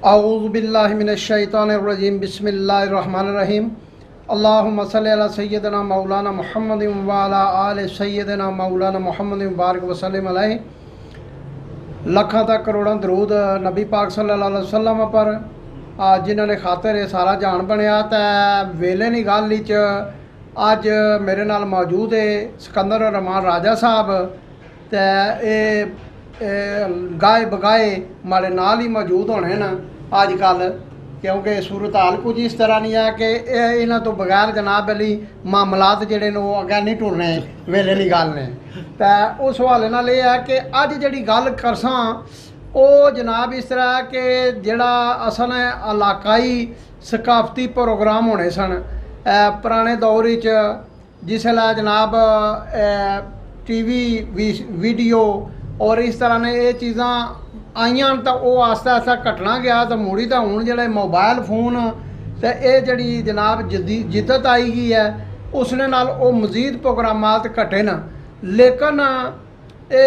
आऊज़ु बिल्लाहि मिनश्शैतानिर्रजीम बिस्मिल्लाहिर्रहमानिर्रहीम अल्लाहुम्मा सल्लि अला सय्यिदिना मौलाना मुहम्मदिन व अला आलि सय्यिदिना मौलाना मुहम्मदिन बारिक व सल्लिम अलैहि। लखां तक करोड़ों दरूद नबी पाक सल्लल्लाहु अलैहि वसल्लम पर जिन्हां ने खातिर सारा जान बनया। तो वेले दी गल विच अज मेरे नाल मौजूद है सिकंदर रहमान राजा साहब। तो गाए बगाए माड़े नाल ही मौजूद होने न अजकल, क्योंकि सूरत हाल कुछ इस तरह नहीं है कि इन्हां तो बगैर जनाब अली मामलात जिहड़े ने वो अग्गे नहीं टुरने वेले दी गल ने। तो उस हवाले नाल ये है कि अज जिहड़ी गल करसां वो जनाब इस तरह कि जिहड़ा असल इलाकाई सकाफती प्रोग्राम होने सन पुराने दौर जिसलै जनाब टीवी वीडियो और इस तरह ने ये चीज़ां आईयां तो वो आस्ता आस्ता घटना गया। तो मुड़ी तो हुण जिहड़े मोबाइल फोन तो ये जिहड़ी जनाब जिद्दत आई गई है उसने नाल वो मजीद प्रोग्रामात घटे न। लेकिन ये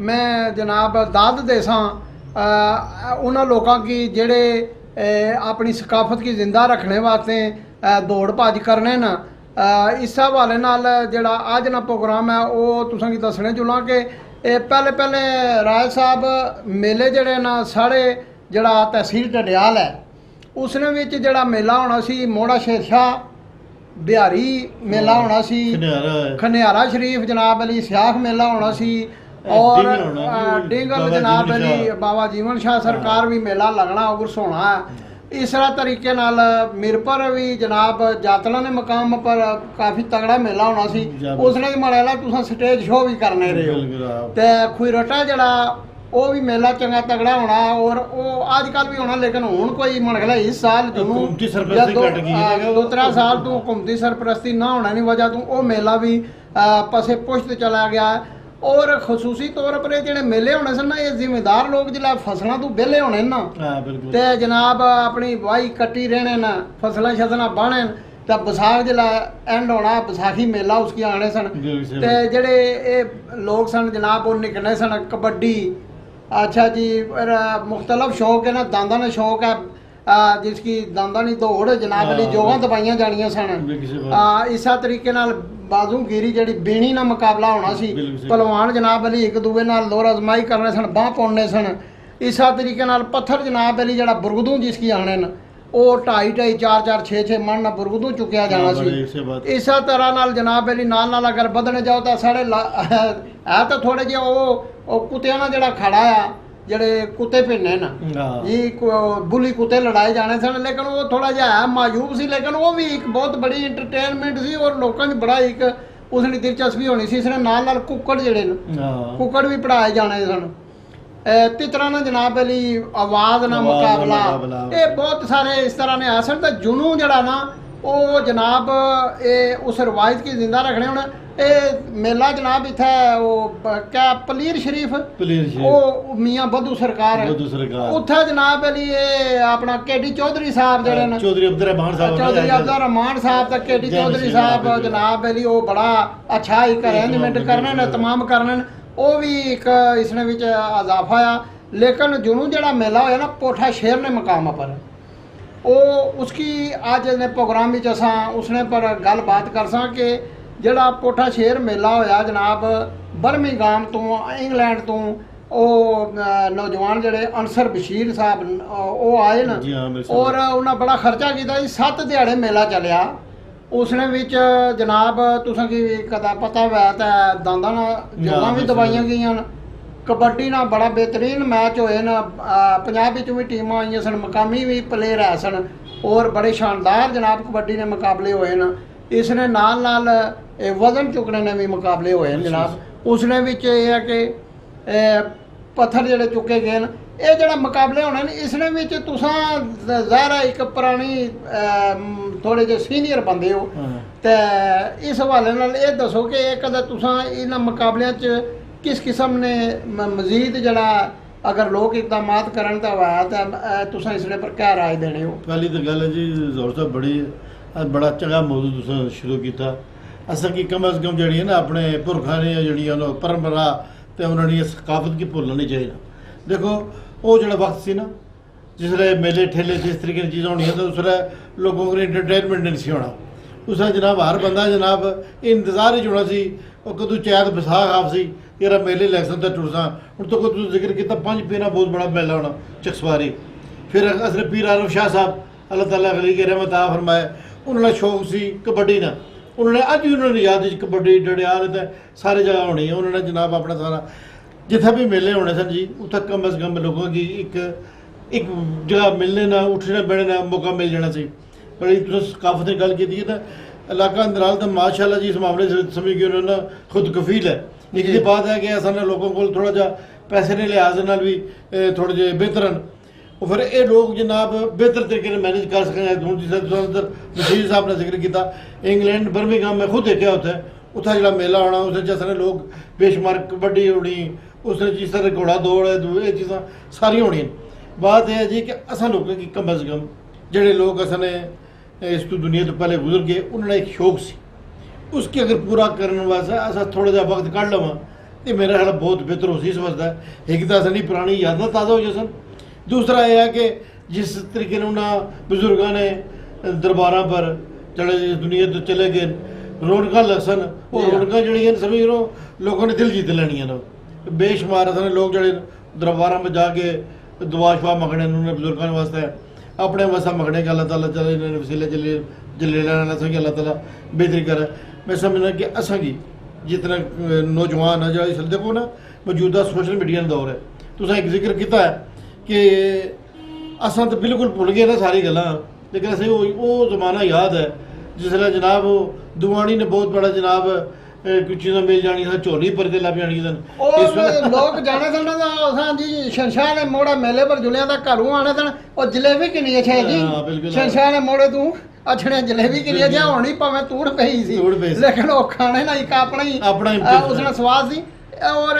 मैं जनाब दाद देसां उन्हां लोगों की जिहड़े अपनी सकाफत की जिंदा रखने वास्ते दौड़ भज करने न। इस हवाले नाल जिहड़ा अज ना प्रोग्राम है वो तुसां की दसने चुलां कि पहले पहले राय साहब मेले जिहड़े ना साढ़े जिहड़ा तहसील ढडियाल है उसने विच जिहड़ा मेला होना सी मोड़ा शेरशाह बिहारी मेला होना सी, खनियारा शरीफ जनाब अली सियाख मेला होना सी और डिंगल जनाब अली बाबा जीवन शाह सरकार भी मेला लगना उर्स होना है। इस तरह तरीके नाल मीरपुर भी जनाब जातला ने मकाम पर काफ़ी तगड़ा मेला होना सी। उसने भी मड़ेला तुसां स्टेज शो भी करने रहे हो। तो खुईरटा जड़ा वो भी मेला चंगा तगड़ा होना और वो अजकल भी होना। लेकिन हुण कोई मड़ेला इस साल जूनू 2-3 साल तो हुकूमती सरपरस्ती ना होने की वजह तो वो मेला भी पसे पुश्त चला गया है। और खसूसी तौर पर जो मेले होने सन ना ये जिम्मेदार लोग जिला फसलों तो बेले होने ना तो जनाब अपनी वाही कट्टी रहने न फसलें शसलां बाहने तो बसाख जिला एंड होना बसाखी मेला उसकी आने सन। तो जेडे ये लोग सन जनाब वो निकलने सन कबड्डी। अच्छा जी मुख्तलिफ शौक है ना दांदा ने शौक है जिसकी दांदानी दौड़ जनाब अली जोगां दबाइयां जानियां सन। इस तरीके नाल बाजूगिरी जी बीणी ना मुकाबला होना सी। पहलवान जनाब अली एक दूए नाल दौर आजमाई करने सन बांह पाने सन। इस तरीके नाल पत्थर जनाब अली जड़ा बुरगदू जिसकी आने न वो 2.5 4 6 मन बुरगदू चुकया जाना सी। इस तरह नाल जनाब अली नाल अगर बदने जाओ तो साढ़े है तो थोड़े जे वो कुत्तियां ना जड़ा खड़ा आ जड़े कुत्ते भिन्ने न जी बुली कुत्ते लड़ाए जाने सन। लेकिन वो थोड़ा जिहा है मायूब सी लेकिन वो भी एक बहुत बड़ी इंटरटेनमेंट सी और लोगों की बड़ा एक उसकी दिलचस्पी होनी सी। इसने नाल कुक्कड़ जड़े न कुक्कड़ भी पढ़ाए जाने सन। तितरा ना जनाब अली आवाज़ ना मुकाबला ये बहुत सारे इस तरह ने आ सन। तो जुनू जड़ा ना वो जनाब ये उस रवायत की जिंदा रखने होने। ये मेला जनाब इत्थे वो क्या पलीर शरीफ वो मियाँ बद्धू सरकार उत्थे जनाब अली ये अपना केडी चौधरी साहब जड़े न चौधरी अब्दुर्रहमान साहब तक केडी चौधरी साहब जनाब अली वो बड़ा अच्छा एक अरेंजमेंट करने न तमाम करने वो भी एक इसने विच इजाफा आ। लेकिन जुनू जड़ा मेला होया ना पोठा शेर ने मकाम पर वो उसकी आज ने प्रोग्राम में असां उसने पर गल बात कर सा कि जड़ा पोठा शेर मेला होया जनाब बर्मिंघम तो इंग्लैंड तो वो नौजवान जड़े अंसर बशीर साहब वो आए न और उन्हें बड़ा खर्चा किया 7 दिहाड़े मेला चलिया। उसने विच जनाब तुसां की कदा पता हुआ तो दांदा ना जोगां भी दबाइयां गई न। कबड्डी ना बड़ा बेहतरीन मैच होए न। पंजाब विचों भी टीमां आईयां सन मकामी भी प्लेयर है सन और बड़े शानदार जनाब कबड्डी ने मुकाबले होए न। इसने नाल वजन चुकने ने भी मुकाबले होए जनाब। उसने विच ये है कि पत्थर जिहड़े चुके गए न ये जड़ा मुकाबले होने न इसने विच तुसां ज़ाहिर है एक पुरानी थोड़े जे सीनियर बंदे हो। तो इस हवाले नाल ये दसो कि कदे तुसां इन्हां मुकाबलियां च किस किस्म ने मजीद जड़ा अगर लोग इकदाम करन तो होया तो तुसां इसने पर क्या राय देने हो? पहली तो गल है जी जोर साहब बड़ा चंगा मौजू तुसां शुरू किया। असां की कम अज़ कम जी है ना अपने पुरखा ने जी परंपरा तो उन्होंने सकाफत की भुलना नहीं चाहिए। देखो वो जो वक्त से ना जिसले मेले ठेले जिस तरीके की चीज़ें होनी तो उसले लोगों को एंटरटेनमेंट नहीं सी होना उसने जनाब हर बंदा जनाब इंतजार ही होना सी ਉਹ ਕਦੋਂ ਚੈਤ ਵਿਸਾਖ ਆਪ ਸੀ ਯਾਰ ਮੇਲੇ ਇਲੈਕਸ਼ਨ ਤੇ ਟੁਰਸਾਂ ਹੁਣ ਤੋਂ ਕੋਈ ਤੁਸੀਂ ਜ਼ਿਕਰ ਕੀਤਾ ਪੰਜ ਪੀਰਾਂ ਬਹੁਤ ਬੜਾ ਮੇਲਾ ਹੋਣਾ ਚਕਸਵਾਰੀ ਫਿਰ ਅਸਰ ਪੀਰ ਆਰਫ ਸ਼ਾਹ ਸਾਹਿਬ ਅੱਲਾਹ ਤਾਲਾ ਅਲੀ ਕੀ ਰਹਿਮਤ ਆ ਫਰਮਾਏ ਉਹਨਾਂ ਦਾ ਸ਼ੌਕ ਸੀ ਕਬੱਡੀ ਦਾ ਉਹਨਾਂ ਨੇ ਅੱਜ ਵੀ ਉਹਨਾਂ ਦੀ ਯਾਦ ਵਿੱਚ ਕਬੱਡੀ ਡੜਿਆਲ ਤੇ ਸਾਰੇ ਜਗ੍ਹਾ ਹੋਣੀ ਹੈ ਉਹਨਾਂ ਨੇ ਜਨਾਬ ਆਪਣਾ ਸਾਰਾ ਜਿੱਥੇ ਵੀ ਮੇਲੇ ਹੋਣੇ ਸਨ ਜੀ ਉੱਥੇ ਕਮ ਅਜ਼ ਕਮ ਲੋਕਾਂ ਦੀ ਇੱਕ ਜਗ੍ਹਾ ਮਿਲਣੇ ਨਾ ਉੱਠਣੇ ਬਹਿਣੇ ਦਾ ਮੌਕਾ ਮਿਲ ਜਾਣਾ ਸੀ ਬੜੀ ਤੁਸੀਂ ਸਕਾਫਤ ਦੀ ਗੱਲ ਕੀਤੀ ਤਾਂ इलाका अंदराल तो माशाल्लाह जी इस मामले से समझ के उन्होंने खुद कफील है एक दी बात है कि असल लोगों को थोड़ा जा पैसे ने लिहाज नाल भी थोड़े जे बेहतर हैं और फिर ये लोग जनाब बेहतर तरीके से मैनेज कर सकें हूँ जिस नसीर साहब ने जिक्र किया इंग्लैंड बर्मिंघम में खुद देखा उत्थे उत्थे जो मेला होना उस जिस लोग बेशुमार कबड्डी होनी उस जिस तरह घोड़ा दौड़ ये चीज़ां सारी होनी बात यह है जी कि असा लोगों की कम अज़ कम जोड़े लोग असल इस तो दुनिया तो पहले गुजर गए उन्होंने एक शौक सी उसके अगर पूरा करने वास्ते असा थोड़ा जा वक्त कढ़ लवां तो मेरा ख्याल बहुत बेहतर हो सी समझदा है एक तो असली पुरानी यादां ताज़ा हो जासन दूसरा यह है कि जिस तरीके उन्होंने बजुर्गों ने दरबारां पर चले दुनिया तो चले गए रौनक लसन और रौनक जड़ियां समझ लो लोगों ने दिल जीत लैनियां ने बेशुमार असल लोग जड़े दरबारां में जाके दुआ शुआ मंगने उन्होंने बजुर्गों वास्ते अपने वसा मंगने का अल्लाह ताला चले इन्होंने वसीले जले लाना सके अल्लाह ताला बेहतरी करे मैं समझना कि असा की जितना नौजवान है जो इस देखो ना मौजूदा सोशल मीडिया का दौर है तुसें एक जिक्र किया है कि असा तो बिल्कुल भुल गए ना सारी गल्लां लेकिन असें वो जमाना याद है जिसलै जनाब दुआनी ने बहुत बड़ा जनाब कुछ चीज़ां मिल जानी झोली परदे लग जानी ਉਹ ਲੋਕ ਜਾਣੇ ਸਨ ਅਸਾਂ ਜੀ ਸ਼ਨਸ਼ਾਹ ਨੇ ਮੋੜਾ ਮੇਲੇ ਪਰ ਜੁਲਿਆਂ ਦਾ ਘਰੋਂ ਆਣੇ ਸਨ ਉਹ ਜਲੇਬੀ ਕਿੰਨੀ ਅੱਛਾ ਜੀ ਸ਼ਨਸ਼ਾਹ ਨੇ ਮੋੜੇ ਤੂੰ ਅਛੜੇ ਜਲੇਬੀ ਕਿੰਨੀ ਅੱਛਾ ਹੋਣੀ ਭਾਵੇਂ ਤੂੜ ਪਈ ਸੀ ਲੇਕਿਨ ਉਹ ਖਾਣੇ ਨਾ ਇੱਕ ਆਪਣਾ ਹੀ ਉਸਨੇ ਸਵਾਦ ਸੀ और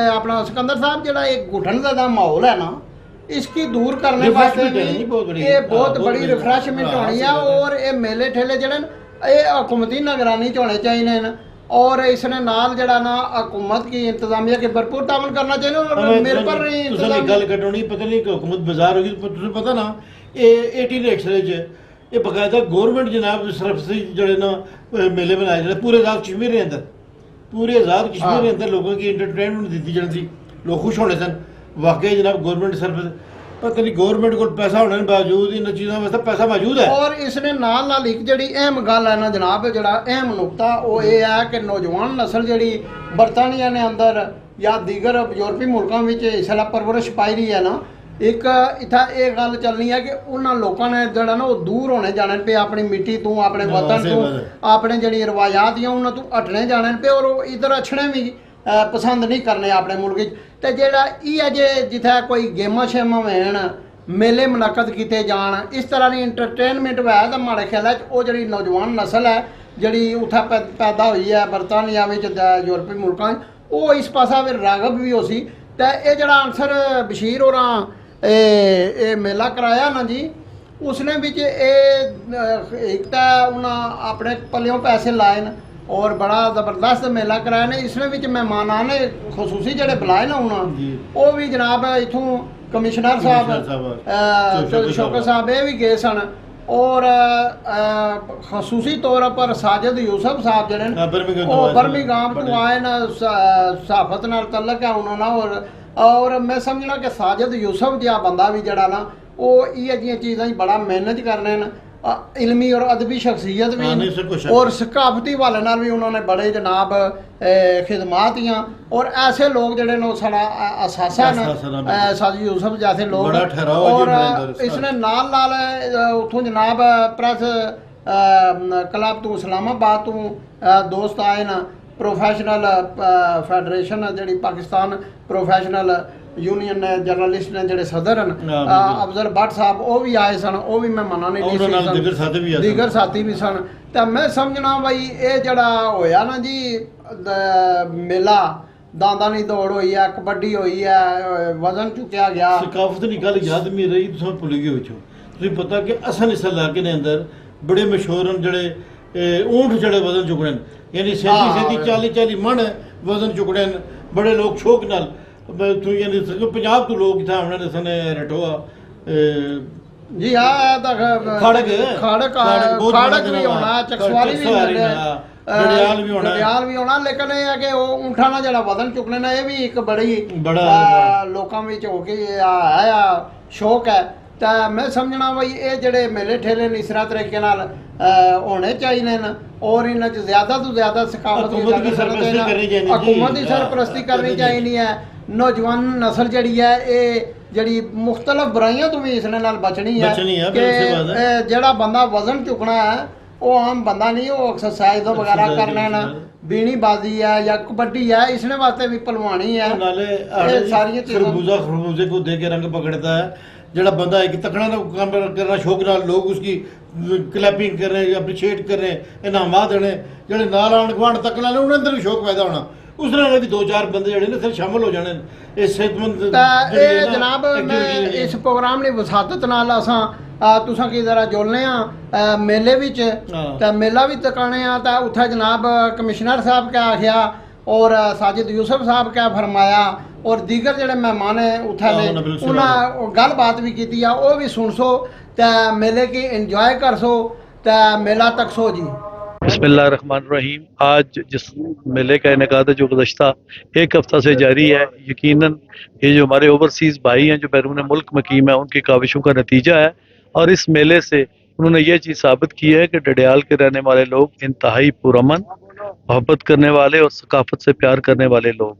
अपना सिकंदर साहब जरा एक घुटन का माहौल है ना इसकी दूर करने वास्ते ये बहुत बड़ी रिफ्रेशमेंट होनी है और ये मेले ठेले जड़े ये हुकूमती निगरानी च होने चाहिए और इसने नाल जड़ा ना हुकूमत की इंतजामिया के भरपूर तावन करना चाहिए और मेरे पर गल कटोनी पता नहीं हुकूमत बाजार होगी तुझे पता ना ये 18 एक्सरे ये बकायदा गौरमेंट जनाब सरफ से जड़े ना मेले बनाए जड़े पूरे आज़ाद कश्मीर के अंदर पूरे आज़ाद कश्मीर के अंदर लोगों की एंटरटेनमेंट दी जाती थी लोग खुश होने सन वाकई जनाब गवर्नमेंट सर्विस पता नहीं गवर्नमेंट को पैसा होने के बावजूद इन चीज़ों वास्ते पैसा मौजूद है और इसने नाल नाल एक जड़ी अहम गल है ना जनाब जड़ा अहम नुकता वो ये है कि नौजवान नस्ल जड़ी बरतानिया ने अंदर या दीगर यूरोपी मुल्कों में इसला परवरिश पाई रही है ना एक इतना ये गल चलनी है कि उन्होंने लोगों ने जड़ा ना वो दूर होने जाने पे अपनी मिट्टी तू अपने वतन तू अपने जड़ी रवायात या उन्होंने तू हटने जाने पे और इधर अच्छने भी पसंद नहीं करने अपने मुल्क तो जेड़ा ये जे जिथे कोई गेमां शेमां होन मेले मुनक्कद किए जान इस तरह की इंटरटेनमेंट है तो माड़े ख्याल वो जी नौजवान नस्ल है जी उत्थे पैदा हुई है बरतानिया यूरोपी मुल्कों वो इस पासा फिर रागब भी हो सी तो ये जड़ा आंसर बशीर और मेला कराया ना जी उसने भी एक तो उन्हें अपने पल्यों पैसे लाए न और बड़ा ज़बरदस्त मेला कराया ने इसने भी मेहमाना ने खसूसी जड़े बुलाए ना उन्होंने वो भी जनाब इथों कमिश्नर साहब शौकत साहब ये भी गए सन और खसूसी तौर पर साजिद यूसुफ साहब जड़े बर्मिंघम तो आए ना सहाफत नाल तल्लक है उन्होंने और मैं समझना कि साजिद यूसुफ जिहा बंदा भी जड़ा ना वो ये जी चीज़ां बड़ा मैनेज करने न इलमी और अदबी शख्सियत भी और सकाफती वाले नाल भी उन्होंने बड़े जनाब खिदमात दियाँ और ऐसे लोग जड़े नो साड़ा असासा न साजिद यूसुफ जैसे लोग और इसने नाल नाल उतों जनाब प्रेस क्लब तो इस्लामाबाद तो दोस्त आए न प्रोफैशनल फैडरेशन जी पाकिस्तान प्रोफैशनल यूनियन ने जर्नलिस्ट ने जड़े सदर हैं अफजल भट्ट साहब वो भी आए सन वो भी मेहमाना ने दीगर साथी भी सन तो मैं समझना भाई ये जड़ा होया ना जी मेला दांदा नी दौड़ हुई है कबड्डी हुई है वजन चुकया गया सकाफत की गल याद नहीं रही तुम भुल गए हो तुझे पता कि असन इस इलाके ने अंदर बड़े मशहूर हैं जड़े ऊंट जड़े वजन चुकने यानी सेधी 40-40 मन वजन चुकने बड़े लोग शौक नाल यानी पंजाब तो लोग इतना आने ने सने रटोआ ਜੀ ਆ ਤਾਂ ਖੜਗ ਖੜਗ ਵੀ ਹੋਣਾ, ਚਕਸਵਾਲੀ ਵੀ ਹੋਣਾ, ਡੜਿਆਲ ਵੀ ਹੋਣਾ, ਡੜਿਆਲ ਵੀ ਹੋਣਾ। ਲੇਕਿਨ ਇਹ ਹੈ ਕਿ ਉਹ ਊਂਠਾਂ ਨਾਲ ਜਿਹੜਾ ਵਜ਼ਨ ਚੁੱਕਣੇ ਨਾ, ਇਹ ਵੀ ਇੱਕ ਬੜਾ ਲੋਕਾਂ ਵਿੱਚ ਹੋ ਕੇ ਆ ਸ਼ੌਕ ਹੈ। ਤਾਂ ਮੈਂ ਸਮਝਣਾ ਬਈ ਇਹ ਜਿਹੜੇ ਮੇਲੇ ਠੇਲੇ ਨੇ ਇਸ ਤਰ੍ਹਾਂ ਤਰੀਕੇ ਨਾਲ ਹੋਣੇ ਚਾਹੀਦੇ ਨੇ, ਔਰ ਇਹਨਾਂ 'ਚ ਜ਼ਿਆਦਾ ਤੋਂ ਜ਼ਿਆਦਾ ਸਕਾਫਤ ਹਕੂਮਤ ਦੀ ਸਰਪ੍ਰਸਤੀ ਕਰਨੀ ਚਾਹੀਦੀ, ਹਕੂਮਤ ਦੀ ਸਰਪ੍ਰਸਤੀ ਕਰਨੀ ਚਾਹੀਦੀ ਹੈ। ਨੌਜਵਾਨ ਨਸਲ ਜਿਹੜੀ ਹੈ ਇਹ ਜਿਹੜੀ ਮੁਖਤਲਫ ਬੁਰਾਈਆਂ ਤੋਂ ਵੀ ਇਸ ਨਾਲ ਬਚਣੀ ਹੈ ਕਿ ਜਿਹੜਾ ਬੰਦਾ ਵਜ਼ਨ ਚੁੱਕਣਾ ਹੈ ਉਹ ਆਮ ਬੰਦਾ ਨਹੀਂ, ਉਹ ਐਕਸਰਸਾਈਜ਼ ਵਗੈਰਾ ਕਰਨਾ ਨਾ, ਬੀਣੀ ਬਾਜ਼ੀ ਹੈ ਜਾਂ ਕਬੱਡੀ ਹੈ, ਇਸਨੇ ਵਾਸਤੇ ਵੀ ਪਹਿਲਵਾਨੀ ਹੈ। ਇਹ ਸਾਰੀਆਂ खरबूजे को दे के रंग पकड़ता है। जड़ा बंदा एक तकड़ा ना काम करना शौक नाल लोग उसकी क्लैपिंग कर रहे हैं, अप्रीशिएट कर रहे हैं, इनामात देने जेडे नाल आण गुआंढ तकना ने उन्हें अंदर भी शौक पैदा होना। उस तरह भी 2-4 बंदे जेडे ने फिर शामिल हो जाने इस सेहतमंद जनाब। मैं इस प्रोग्राम ने वसादत नाल असां तुसां की जरा जोड़ने मेले विच ते मेला भी तकाने ते उत्थे जनाब कमिश्नर साहब क्या आखिया और साजिद यूसुफ साहब क्या फरमाया और दीगर ਜਿਹੜੇ ਮਹਿਮਾਨ ਹੈ ਉੱਥੇ ਨੇ ਉਹਨਾਂ ਗੱਲਬਾਤ ਵੀ ਕੀਤੀ ਆ, ਉਹ ਵੀ ਸੁਣ ਸੋ ਤੇ मेले की एंजॉय कर सो ते मेला तक सो जी। बिस्मिल्लाहिर्रहमानिर्रहीम। आज जिस मेले का इनेकाद है जो गुज़श्ता एक हफ़्ता से जारी है, यकीनन ये जो हमारे ओवरसीज़ भाई हैं जो बैरून मुल्क मकीम है उनकी काविशों का नतीजा है। और इस मेले से उन्होंने ये चीज़ साबित की है कि डडियाल के रहने वाले लोग इंतहाई पुरअमन, मोहब्बत करने वाले और सकाफत से प्यार करने वाले लोग।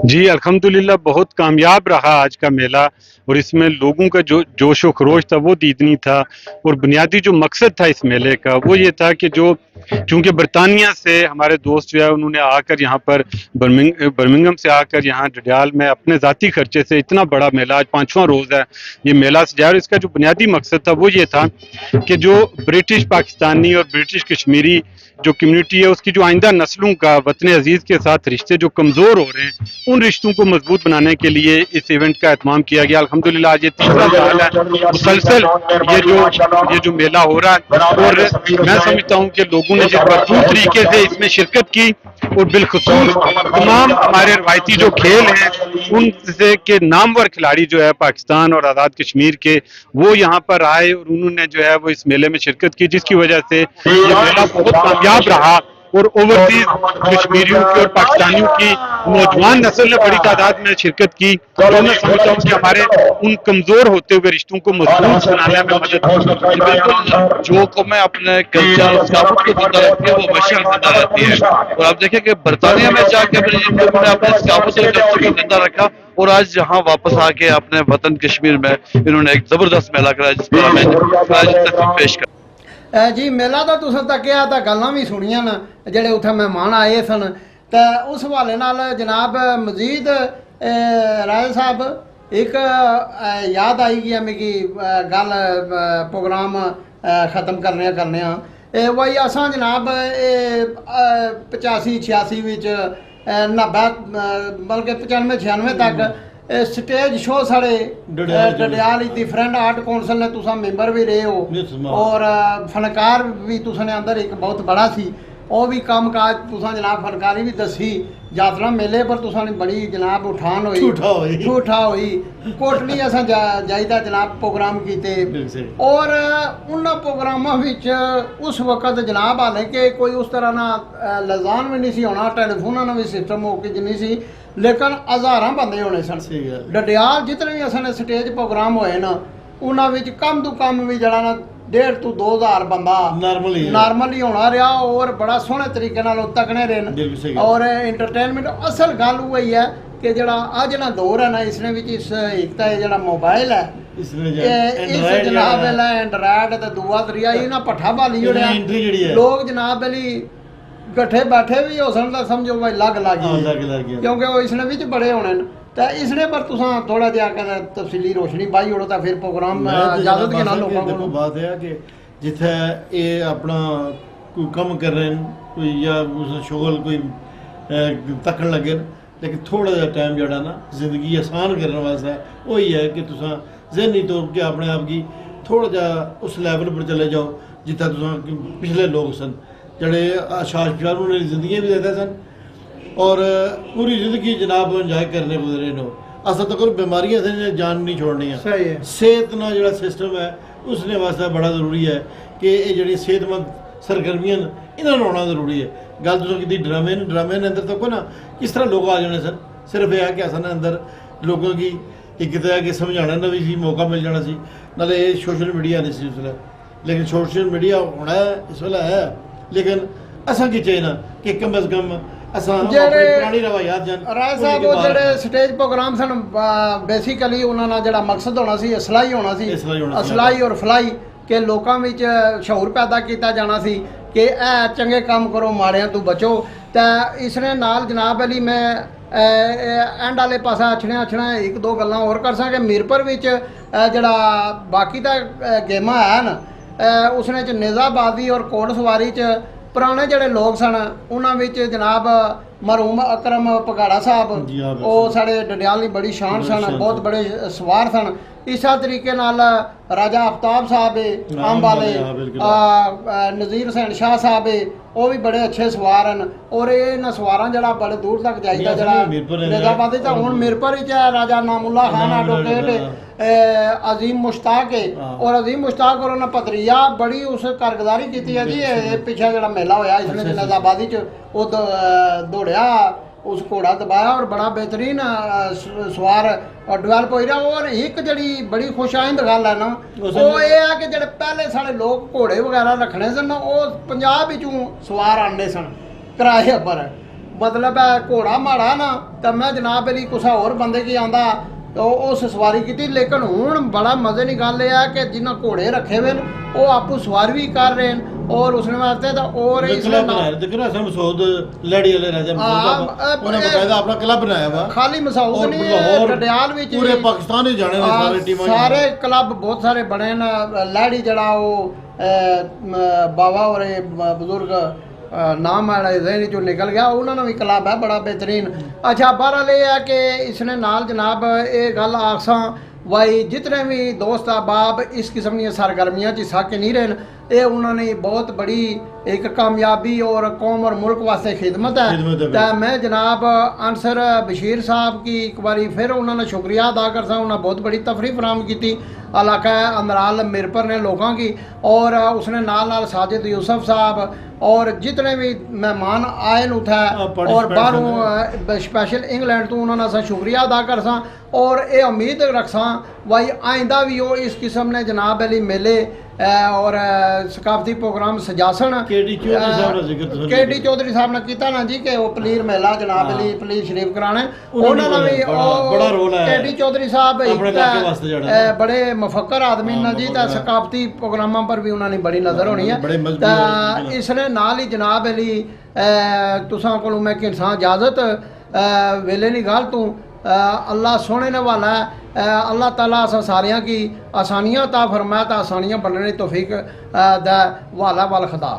जी अल्हम्दुलिल्लाह बहुत कामयाब रहा आज का मेला, और इसमें लोगों का जो जोश व खरोश था वो दीदनी था। और बुनियादी जो मकसद था इस मेले का वो ये था कि जो चूँकि बरतानिया से हमारे दोस्त जो है उन्होंने आकर यहाँ पर बर्मिंघम से आकर यहाँ डडियाल में अपने ज़ाती खर्चे से इतना बड़ा मेला, आज 5वां रोज़ है ये मेला सजाया। और इसका जो बुनियादी मकसद था वो ये था कि जो ब्रिटिश पाकिस्तानी और ब्रिटिश कश्मीरी जो कम्युनिटी है उसकी जो आइंदा नस्लों का वतन अजीज़ के साथ रिश्ते जो कमज़ोर हो रहे हैं उन रिश्तों को मजबूत बनाने के लिए इस इवेंट का एहतमाम किया गया। अल्हम्दुलिल्लाह आज ये 3रा साल है मुसलसल ये जो मेला हो रहा है। और मैं समझता हूँ कि लोगों ने जिस भरपूर तरीके से इसमें शिरकत की और बिलखुसूस तमाम हमारे रवायती जो खेल हैं उनसे के नामवर खिलाड़ी जो है पाकिस्तान और आज़ाद कश्मीर के वो यहाँ पर आए और उन्होंने जो है वो इस मेले में शिरकत की, जिसकी वजह से ये मेला बहुत कामयाब रहा। और ओवरसीज कश्मीरियों की और पाकिस्तानियों की नौजवान नस्ल ने बड़ी तादाद में शिरकत की। तो मैं समझता हूँ कि हमारे उन कमज़ोर होते हुए रिश्तों को मजबूत बनाने में मदद बिल्कुल जो कौमें अपने कल्चर और सकाफत को जिंदा रखती है वो हमेशा जिंदा रहती है। और आप देखें कि बरतानिया में जाके अपने सकाफत और कल्चर को जिंदा रखा और आज यहाँ वापस आके अपने वतन कश्मीर में इन्होंने एक ज़बरदस्त मेला कराया जिस पर हमें आज तस्वीर पेश कर जी। मेला तो तुसें तक्या तो गल्लां भी सुनियां न जेडे उत्थे मेहमान आए सन, तो उस हवाले नाल जनाब मजीद राय साहब एक याद आई गई मिगी गल प्रोग्राम ख़त्म करने वही असां जनाब 85-86 विच 90 बल्कि 95-96 तक स्टेज शो साढ़े डडियाल डिफरेंट आर्ट कौंसल ने तुसा मेंबर भी रहे हो और फनकार भी तुसा ने अंदर एक बहुत बड़ा सी वो भी काम काज तुसा जनाब फनकारी भी दसी यात्रा मेले पर तुसा ने बड़ी जनाब उठान हुई झूठा हुई कोटली असा जाईदा जनाब प्रोग्राम कीते। और उन प्रोग्रामां विच उस वक्त जनाब हाले कि कोई उस तरह ना लजान भी नहीं सी होना, टेलीफोना भी सिस्टम हो के नहीं सी, लेकिन हज़ारां बंदे होने सन। डडियाल जितने भी असां स्टेज प्रोग्राम होए ना उन्हां विच कम तो कम भी जड़ा ना 1,500 to 2,000 बंदा नॉर्मली होना रहा और बड़ा सोहने तरीके नाल तकने रहे। और एंटरटेनमेंट असल गल वही है कि जड़ा अज ना दौर है ना इसने विच इस एकता है जड़ा मोबाइल है इस जनाब एंड्राइड ते दूआ तरीका इना पट्ठा भाली ओड़िया लोग जनाब अली गठे बैठे भी हो सकता समझो भाई लग क्योंकि वो इसने विच बड़े होने न। तो इसने पर तुसा थोड़ा जिहा तफसीली रोशनी पाई ओड़ो तो फिर प्रोग्राम इजाजत के नाल लोगों को बात है कि जिथे ये अपना कोई कम कर रहे हैं कोई या शुगल कोई तकन लगे, लेकिन थोड़ा जिहा टाइम जड़ा ना जिंदगी आसान करने वास्ते वही है कि तुसा जहनी तौर पर अपने आप की थोड़ा जिहा उस लैवल पर चले जाओ जितना तुसा पिछले लोग सन जड़े आशाश प्यार उन्हें जिंदगी भी देते सन और पूरी ज़िंदगी जनाब इंजॉय करने गुजरे नो ਅਸਲ ਤਾਂ ਕੋਈ ਬਿਮਾਰੀਆਂ से जान नहीं छोड़नी है। ਸਹੀ ਹੈ ਸਿਹਤ ਨਾਲ ਜਿਹੜਾ ਸਿਸਟਮ ਹੈ ਉਸਨੇ ਵਾਸਤੇ ਬੜਾ ਜ਼ਰੂਰੀ ਹੈ ਕਿ ਇਹ ਜਿਹੜੀ ਸਿਹਤਮੰਦ ਸਰਗਰਮੀਆਂ ਨੇ, ਇਹਨਾਂ ਨੂੰ ਹੋਣਾ ਜ਼ਰੂਰੀ ਹੈ। ਗੱਲ ਤੁਸੀਂ ਕੀਤੀ ਡਰਾਮੇ ਦੇ ਅੰਦਰ ਤਾਂ ਕੋਈ ਨਾ ਕਿਸ ਤਰ੍ਹਾਂ ਲੋਕ ਆ ਜਾਣੇ ਸਨ, ਸਿਰਫ ਇਹ ਹੈ ਕਿ ਅਸਾਂ ਅੰਦਰ ਲੋਕਾਂ की ਇੱਕ ਤਾਂ ਹੈ ਕਿ ਸਮਝਾਉਣ ਦਾ ਵੀ ਸੀ ਮੌਕਾ ਮਿਲ ਜਾਣਾ ਸੀ, ਨਾਲੇ ਇਹ ਸੋਸ਼ਲ ਮੀਡੀਆ ਨਹੀਂ ਸੀ ਉਸ ਵੇਲੇ, ਲੇਕਿਨ ਸੋਸ਼ਲ ਮੀਡੀਆ ਹੋਣਾ ਇਸ ਵੇਲੇ ਹੈ, ਲੇਕਿਨ ਅਸਾਂ ਕੀ ਚਾਹੀਦਾ ਕਿ ਕਮ ਅਜ਼ ਕਮ ਅਸਾਂ ਆਪਣੀ ਪੁਰਾਣੀ ਰਵਾਇਤ ਜਾਨ ਰਾਏ ਸਾਹਿਬ ਉਹ ਜਿਹੜੇ ਸਟੇਜ ਪ੍ਰੋਗਰਾਮ ਸਨ ਬੇਸਿਕਲੀ ਉਹਨਾਂ ਨਾਲ ਜਿਹੜਾ ਮਕਸਦ ਹੋਣਾ ਸੀ ਇਸਲਾਹੀ ਹੋਣਾ ਸੀ, ਇਸਲਾਹੀ ਔਰ ਫਲਾਹੀ, ਕਿ ਲੋਕਾਂ ਵਿੱਚ ਸ਼ਊਰ ਪੈਦਾ ਕੀਤਾ ਜਾਣਾ ਸੀ ਕਿ ਇਹ ਚੰਗੇ ਕੰਮ ਕਰੋ, ਮਾੜਿਆਂ ਤੋਂ ਬਚੋ। ਤਾਂ ਇਸ ਨੇ ਨਾਲ ਜਨਾਬ ਅਲੀ ਮੈਂ ਐਂਡ ਵਾਲੇ ਪਾਸਾ ਅਛੜਿਆ ਇੱਕ ਦੋ ਗੱਲਾਂ ਹੋਰ ਕਰ ਸਕਾਂ ਕਿ ਮੀਰਪੁਰ ਵਿੱਚ ਜਿਹੜਾ ਬਾਕੀ ਦਾ ਗੇਮਾਂ ਹਨ ਉਸਨੇ ਚ ਨਿਜ਼ਾਬਾਜ਼ੀ ਔਰ ਘੋੜ ਸਵਾਰੀ ਚ ਪੁਰਾਣੇ ਜਿਹੜੇ ਲੋਕ ਸਨ ਉਹਨਾਂ ਵਿੱਚ ਜਨਾਬ ਮਰਹੂਮ ਅਕਰਮ ਪਗਾੜਾ ਸਾਹਿਬ ਉਹ ਸਾਡੇ ਡਡਿਆਲ ਦੀ ਬੜੀ ਸ਼ਾਨ ਸਨ, ਬਹੁਤ ਬੜੇ ਸਵਾਰ ਸਨ। ਇਸੇ ਤਰੀਕੇ ਨਾਲ ਰਾਜਾ ਆਫਤਾਬ ਸਾਹਿਬ ਅੰਬ ਵਾਲੇ, ਨਜ਼ੀਰ ਹੁਸੈਨ ਸ਼ਾਹ ਸਾਹਿਬ ਉਹ ਵੀ ਬੜੇ ਅੱਛੇ ਸਵਾਰ ਹਨ ਔਰ ਇਹਨਾਂ ਸਵਾਰਾਂ ਜਿਹੜਾ ਬੜੇ ਦੂਰ ਤੱਕ ਜਾਈਦਾ ਜਿਹੜਾ ਨਿਜ਼ਾਬਾਦੀ ਤਾਂ ਹੁਣ ਮੀਰਪੁਰ ਵਿੱਚ ਹੈ ਰਾਜਾ ਨਾਮੁੱਲਾ ਖਾਨ ਐਡਵੋਕੇਟ ਅਜ਼ੀਮ ਮੁਸ਼ਤਾਕ ਹੈ ਔਰ ਅਜ਼ੀਮ ਮੁਸ਼ਤਾਕ ਔਰ ਉਹਨਾਂ ਪਤਰੀਆ ਬੜੀ ਉਸ ਕਾਰਗੁਜ਼ਾਰੀ ਕੀਤੀ ਹੈ ਜੀ। ਇਹ ਪਿੱਛੇ ਜਿਹੜਾ ਮੇਲਾ ਹੋਇਆ ਇਸਨੇ ਨਿਜ਼ਾਬਾਦੀ ਚ ਉਹ ਦੌੜਿਆ उस घोड़ा दबाया और बड़ा बेहतरीन सवार डेवलप हो रहा। और एक जड़ी बड़ी खुशाइंद गल है ना वो ये है कि जेडे पहले साढ़े लोग घोड़े वगैरह रखने सन वो पंजाब विचों सवार आने सन किराए पर, मतलब है घोड़ा माड़ा ना तो मैं जनाब अली कुछ होर बंदे की आंदा तो उस सवारी की। लेकिन हुण बड़ा मजे की गल है कि जिन्हें घोड़े रखे हुए वो आपू सवार भी कर रहे हैं और उसने वास्ते तो और क्लब बनाया वा खाली मसूद नहीं डडियाल विच पूरे पाकिस्तान ही जाने सारे टीमां सारे क्लब बहुत सारे बने न। लहड़ी जड़ा वो बाबा और बुजुर्ग नाम है जहन चो निकल गया उन्होंने भी क्लब है बड़ा बेहतरीन। अच्छा बहरहाल ये है कि इसने नाल जनाब ये गल आखसा भाई जितने भी दोस्त अहबाब इस किस्म दी सरगर्मियां च हिस्सा के नहीं रहे ये उन्होंने बहुत बड़ी एक कामयाबी और कौम और मुल्क वास्ते खिदमत है। तो मैं जनाब अंसर बशीर साहब की एक बारी फिर उन्होंने शुक्रिया अदा करता हूँ, उन्होंने बहुत बड़ी तफरी फराहम की इलाका अंदराल मीरपुर ने लोगों की और उसने नाल साजिद यूसुफ साहब और जितने भी मेहमान आए उठा और बाहरों स्पैशल इंग्लैंड तो उन्होंने असा शुक्रिया अदा करसा और ये उम्मीद रखसा भाई आइंदा भी वो इस किस्म ने जनाब अली मेले और सकाफती प्रोग्राम सजासन। केडी चौधरी साहब ने किया ना जी कि वो पलीर मेला जनाब अली पलीर शरीफ कराने उन्होंने भी बड़ा रोल है। केडी चौधरी साहब बड़े मुफक्कर आदमी ने जी तो सकाफती प्रोग्रामों पर भी उन्होंने बड़ी नज़र होनी है। इसने नाल ही जनाब अली तुसां कोलों मैं किसान इजाजत वेले नहीं गल तू अल्लाह सोने ने वाला है अल्लाह ताला असा सारियां की आसानियां ता फरमाया तो आसानियां बनने तौफीक दा वाला वाल खुदा।